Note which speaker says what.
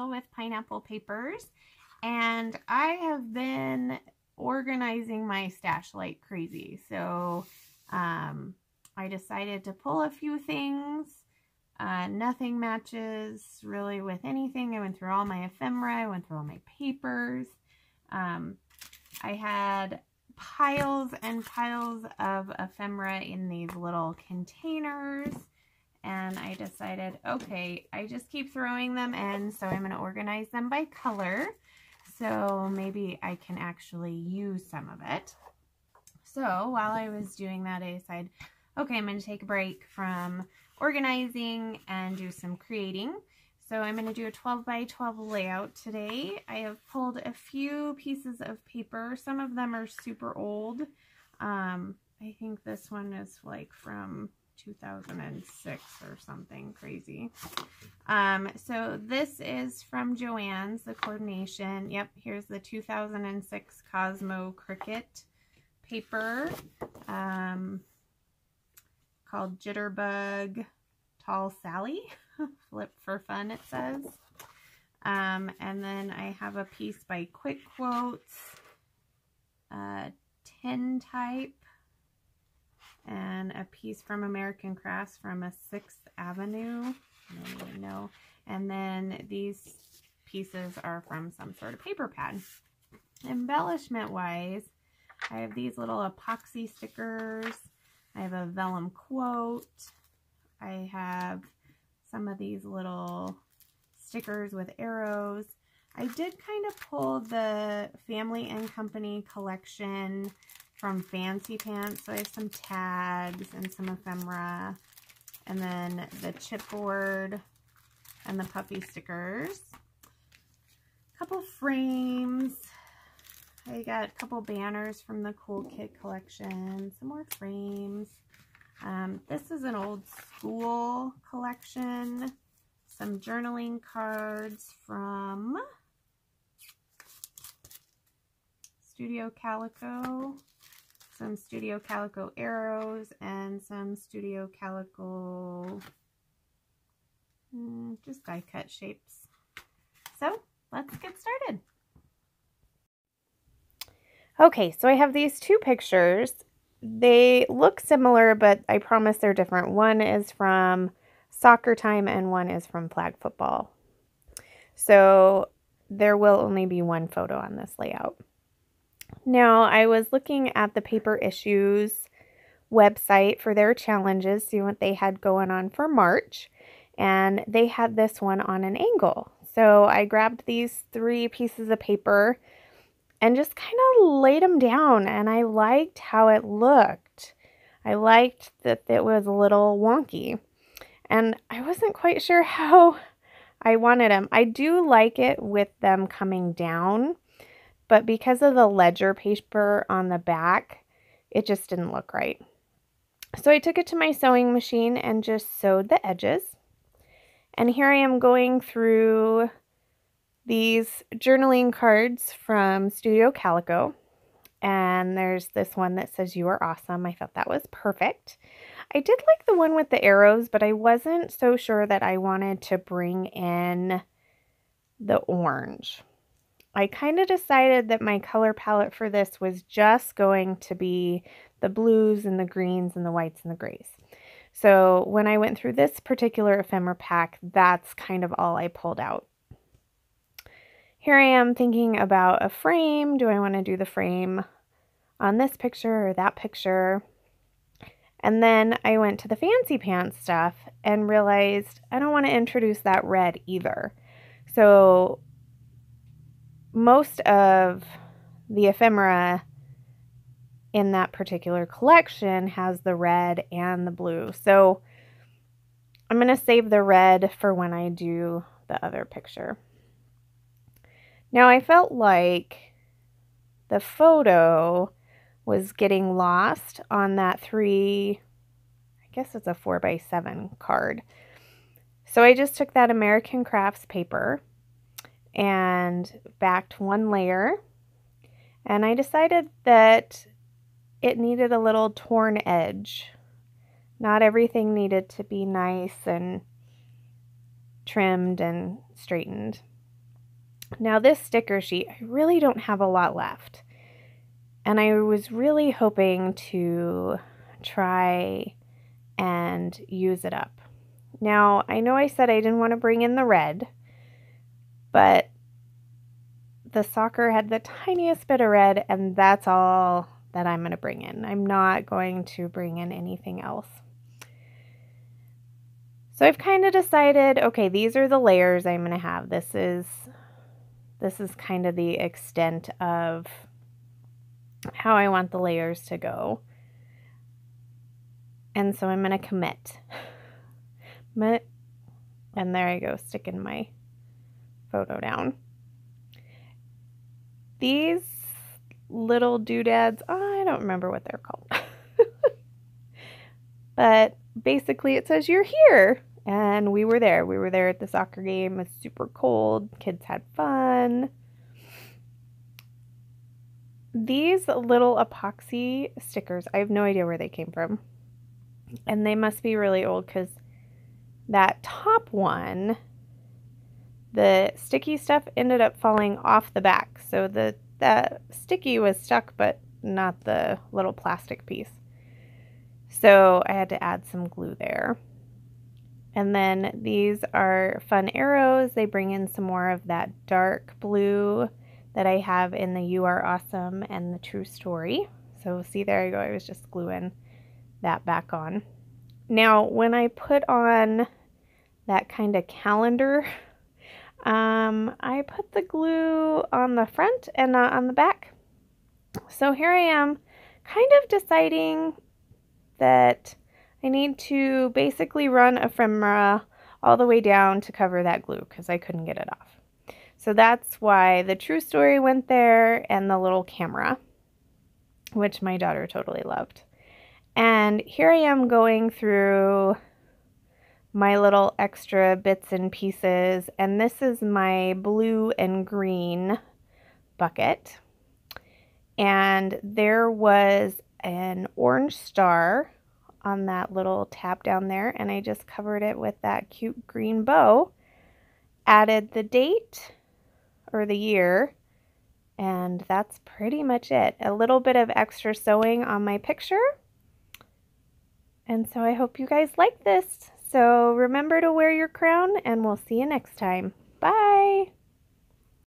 Speaker 1: stencil with pineapple papers, and I have been organizing my stash like crazy. So I decided to pull a few things. Nothing matches really with anything. I went through all my ephemera. I went through all my papers. I had piles and piles of ephemera in these little containers, and I decided, okay, I just keep throwing them in, so I'm going to organize them by color, so maybe I can actually use some of it. So while I was doing that, I decided, okay, I'm going to take a break from organizing and do some creating. So I'm going to do a 12 by 12 layout today. I have pulled a few pieces of paper. Some of them are super old. I think this one is like from 2006 or something crazy. So this is from Joann's, the coordination. Yep, here's the 2006 Cosmo Cricut paper, called Jitterbug Tall Sally. Flip for fun, it says. And then I have a piece by Quick Quotes, tin type, and a piece from American Crafts from a 6th Avenue. I don't even know. And then these pieces are from some sort of paper pad. Embellishment wise, I have these little epoxy stickers. I have a vellum quote. I have some of these little stickers with arrows. I did kind of pull the Family and Company collection from Fancy Pants. So I have some tags and some ephemera, and then the chipboard and the puppy stickers. A couple frames. I got a couple banners from the Cool Kid collection, some more frames. This is an old school collection, some journaling cards from Studio Calico, some Studio Calico arrows, and some Studio Calico just die cut shapes. So let's get started. Okay, so I have these two pictures. They look similar, but I promise they're different. One is from soccer time and one is from flag football. So there will only be one photo on this layout. Now, I was looking at the Paper Issues website for their challenges, seeing what they had going on for March, and they had this one on an angle. So I grabbed these 3 pieces of paper and just kind of laid them down, and I liked how it looked. I liked that it was a little wonky, and I wasn't quite sure how I wanted them. I do like it with them coming down, but because of the ledger paper on the back, it just didn't look right. So I took it to my sewing machine and just sewed the edges, and here I am going through these journaling cards from Studio Calico, and there's this one that says "You are awesome." I thought that was perfect. I did like the one with the arrows, but I wasn't so sure that I wanted to bring in the orange. I kind of decided that my color palette for this was just going to be the blues and the greens and the whites and the grays. So when I went through this particular ephemera pack, that's kind of all I pulled out. Here I am thinking about a frame. Do I want to do the frame on this picture or that picture? And then I went to the Fancy Pants stuff and realized I don't want to introduce that red either. So most of the ephemera in that particular collection has the red and the blue. So I'm going to save the red for when I do the other picture. Now, I felt like the photo was getting lost on that I guess it's a 4x7 card. So I just took that American Crafts paper and backed one layer, and I decided that it needed a little torn edge. Not everything needed to be nice and trimmed and straightened. Now this sticker sheet, I really don't have a lot left. And I was really hoping to try and use it up. Now, I know I said I didn't want to bring in the red, but the soccer had the tiniest bit of red, and that's all that I'm going to bring in. I'm not going to bring in anything else. So I've kind of decided, okay, these are the layers I'm going to have. This is kind of the extent of how I want the layers to go. And so I'm going to commit. And there I go, sticking my photo down. These little doodads, I don't remember what they're called. But basically it says you're here. And we were there. We were there at the soccer game. It's super cold. Kids had fun. These little epoxy stickers, I have no idea where they came from. And they must be really old because that top one, the sticky stuff ended up falling off the back. So the sticky was stuck, but not the little plastic piece. So I had to add some glue there. And then these are fun arrows. They bring in some more of that dark blue that I have in the You Are Awesome and the True Story. So see, there I go. I was just gluing that back on. Now, when I put on that kind of calendar, I put the glue on the front and not on the back. So here I am kind of deciding that I need to basically run ephemera all the way down to cover that glue because I couldn't get it off. So that's why the True Story went there and the little camera, which my daughter totally loved. And here I am going through my little extra bits and pieces, and this is my blue and green bucket. And there was an orange star on that little tab down there, and I just covered it with that cute green bow, added the date or the year, and that's pretty much it. A little bit of extra sewing on my picture. And so I hope you guys like this. So remember to wear your crown, and we'll see you next time. Bye!